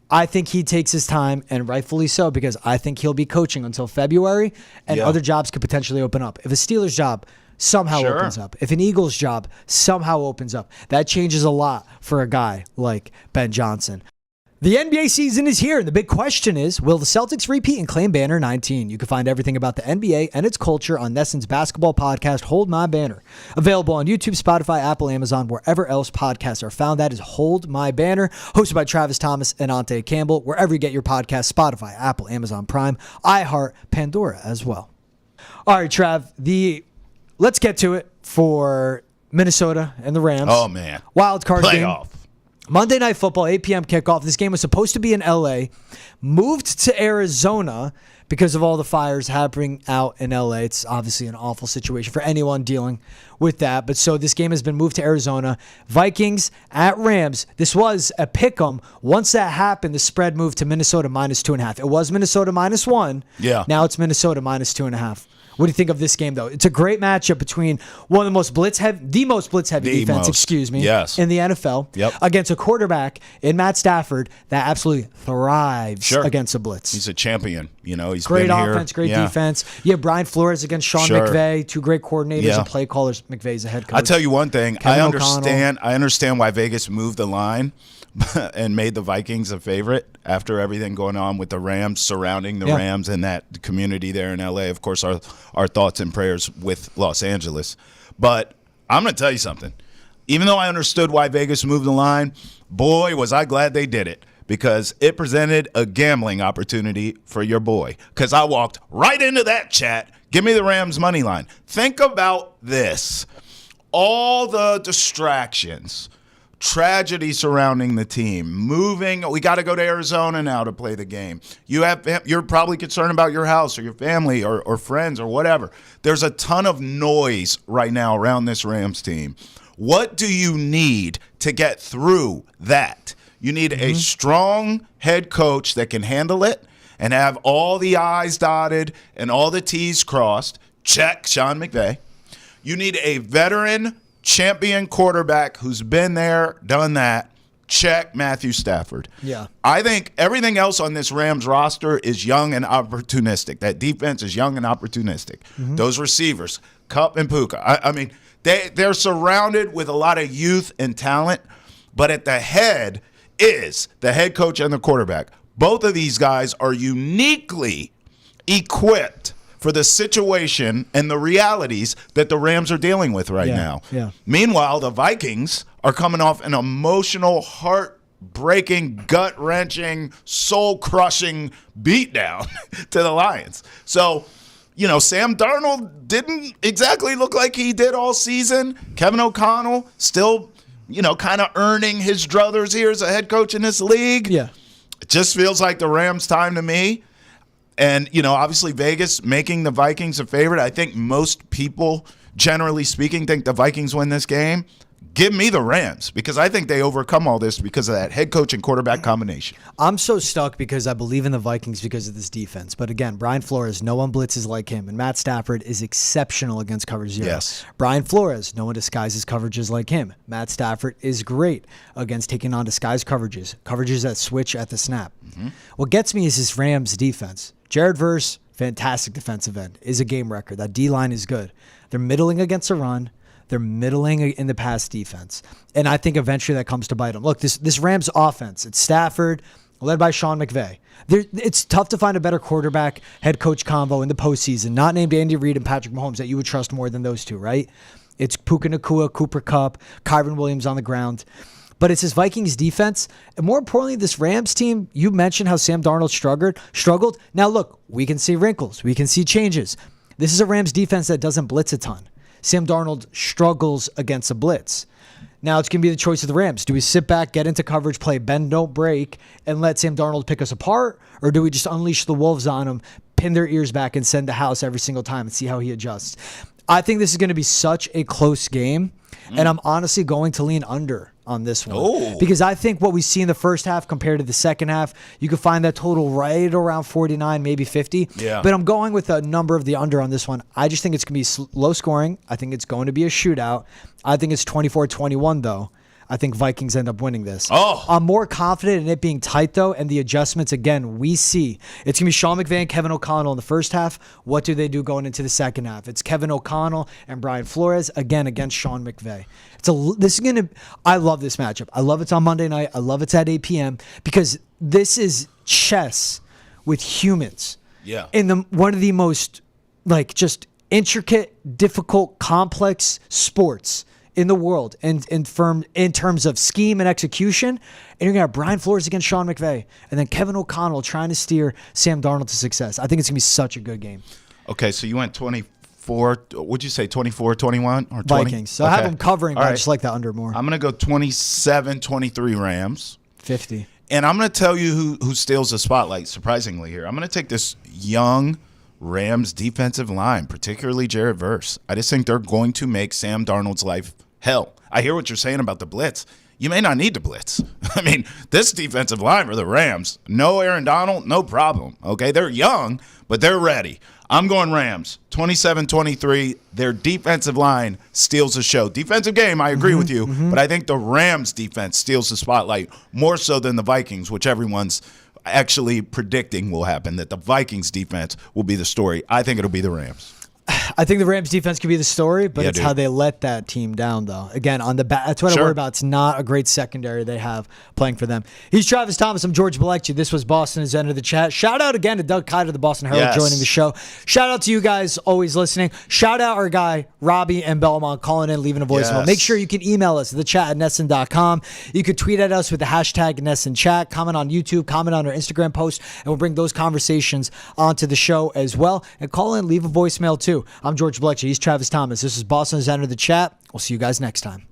I think he takes his time, and rightfully so, because I think he'll be coaching until February, and other jobs could potentially open up. If a Steelers job somehow opens up, if an Eagles job somehow opens up, that changes a lot for a guy like Ben Johnson. The NBA season is here, and the big question is, will the Celtics repeat and claim Banner 19? You can find everything about the NBA and its culture on Nesson's basketball podcast, Hold My Banner. Available on YouTube, Spotify, Apple, Amazon, wherever else podcasts are found. That is Hold My Banner, hosted by Travis Thomas and Ante Campbell, wherever you get your podcasts, Spotify, Apple, Amazon Prime, iHeart, Pandora as well. All right, Trav, let's get to it for Minnesota and the Rams. Oh, man. Wild card game. Playoff. Monday Night Football, 8 p.m. kickoff. This game was supposed to be in L.A., moved to Arizona because of all the fires happening out in L.A. It's obviously an awful situation for anyone dealing with that. But so this game has been moved to Arizona. Vikings at Rams. This was a pick'em. Once that happened, the spread moved to Minnesota -2.5. It was Minnesota -1. Yeah. Now it's Minnesota -2.5. What do you think of this game, though? It's a great matchup between one of the most blitz-heavy defense, Yes. in the NFL, against a quarterback in Matt Stafford that absolutely thrives against a blitz. He's a champion. You know, he's great been offense, here. great defense. You have Brian Flores against Sean McVay, two great coordinators and play callers. McVay's a head coach. I'll tell you one thing. Kevin I understand why Vegas moved the line and made the Vikings a favorite after everything going on with the Rams, surrounding the Rams and that community there in L.A. Of course, our thoughts and prayers with Los Angeles. But I'm going to tell you something. Even though I understood why Vegas moved the line, boy, was I glad they did it, because it presented a gambling opportunity for your boy. Because I walked right into that chat. Give me the Rams money line. Think about this. All the distractions, tragedy surrounding the team, moving. We got to go to Arizona now to play the game. You're probably concerned about your house or your family or friends or whatever. There's a ton of noise right now around this Rams team. What do you need to get through that? You need a strong head coach that can handle it and have all the I's dotted and all the T's crossed. Check Sean McVay. You need a veteran champion quarterback who's been there, done that. Check Matthew Stafford. Yeah. I think everything else on this Rams roster is young and opportunistic. That defense is young and opportunistic. Those receivers, Kupp and Puka. I mean, they're surrounded with a lot of youth and talent, but at the head is the head coach and the quarterback. Both of these guys are uniquely equipped for the situation and the realities that the Rams are dealing with right now. Yeah. Meanwhile, the Vikings are coming off an emotional, heart-breaking, gut-wrenching, soul-crushing beatdown to the Lions. So, Sam Darnold didn't exactly look like he did all season. Kevin O'Connell still, kind of earning his druthers here as a head coach in this league. Yeah. It just feels like the Rams' time to me. And, obviously Vegas making the Vikings a favorite. I think most people, generally speaking, think the Vikings win this game. Give me the Rams because I think they overcome all this because of that head coach and quarterback combination. I'm so stuck because I believe in the Vikings because of this defense. But again, Brian Flores, no one blitzes like him. And Matt Stafford is exceptional against coverage zero. Yes. Brian Flores, no one disguises coverages like him. Matt Stafford is great against taking on disguised coverages that switch at the snap. Mm-hmm. What gets me is this Rams defense. Jerod Verse, fantastic defensive end, is a game record. That D-line is good. They're middling against the run. They're middling in the pass defense. And I think eventually that comes to bite them. Look, this Rams offense, it's Stafford, led by Sean McVay. It's tough to find a better quarterback head coach combo in the postseason, not named Andy Reid and Patrick Mahomes, that you would trust more than those two, right? It's Puka Nacua, Cooper Kupp, Kyron Williams on the ground. But it's this Vikings defense. And more importantly, this Rams team, you mentioned how Sam Darnold struggled. Now, look, we can see wrinkles. We can see changes. This is a Rams defense that doesn't blitz a ton. Sam Darnold struggles against a blitz. Now it's going to be the choice of the Rams. Do we sit back, get into coverage, play bend, don't break, and let Sam Darnold pick us apart? Or do we just unleash the wolves on him, pin their ears back, and send the house every single time and see how he adjusts? I think this is going to be such a close game, and I'm honestly going to lean under on this one. Because I think what we see in the first half compared to the second half, you could find that total right around 49, maybe 50. Yeah. But I'm going with a number of the under on this one. I just think it's going to be low scoring. I think it's going to be a shootout. I think it's 24-21, though. I think Vikings end up winning this. I'm more confident in it being tight, though, and the adjustments, again, we see. It's going to be Sean McVay and Kevin O'Connell in the first half. What do they do going into the second half? It's Kevin O'Connell and Brian Flores, again, against Sean McVay. I love this matchup. I love it's on Monday night. I love it's at 8 p.m. because this chess with humans. Yeah. In one of the most, just intricate, difficult, complex sports in the world and in terms of scheme and execution. And you're going to have Brian Flores against Sean McVay and then Kevin O'Connell trying to steer Sam Darnold to success. I think it's going to be such a good game. Okay, so you went 24, would you say 24-21 or 20? Vikings. So I have them covering, but I just like that under more. I'm going to go 27-23 Rams. 50. And I'm going to tell you who steals the spotlight, surprisingly, here. I'm going to take this young Rams defensive line, particularly Jerod Verse. I just think they're going to make Sam Darnold's life hell. I hear what you're saying about the blitz. You may not need to blitz. I mean, this defensive line for the Rams, no Aaron Donald, no problem. Okay, they're young, but they're ready. I'm going Rams, 27-23. Their defensive line steals the show. Defensive game, I agree with you, but I think the Rams defense steals the spotlight more so than the Vikings, which everyone's actually predicting will happen, that the Vikings defense will be the story. I think it'll be the Rams. I think the Rams defense could be the story, but it's how they let that team down, though. Again, on the back, that's what I worry about. It's not a great secondary they have playing for them. He's Travis Thomas. I'm George Balekji. This was Boston's End of the Chat. Shout out again to Doug Kyed of the Boston Herald joining the show. Shout out to you guys always listening. Shout out our guy, Robbie and Belmont, calling in, leaving a voicemail. Yes. Make sure you can email us, thechat@nesson.com. You could tweet at us with the hashtag NessonChat. Comment on YouTube, comment on our Instagram post, and we'll bring those conversations onto the show as well. And call in, leave a voicemail too. I'm George Balekji. He's Travis Thomas. This is Boston's End of the Chat. We'll see you guys next time.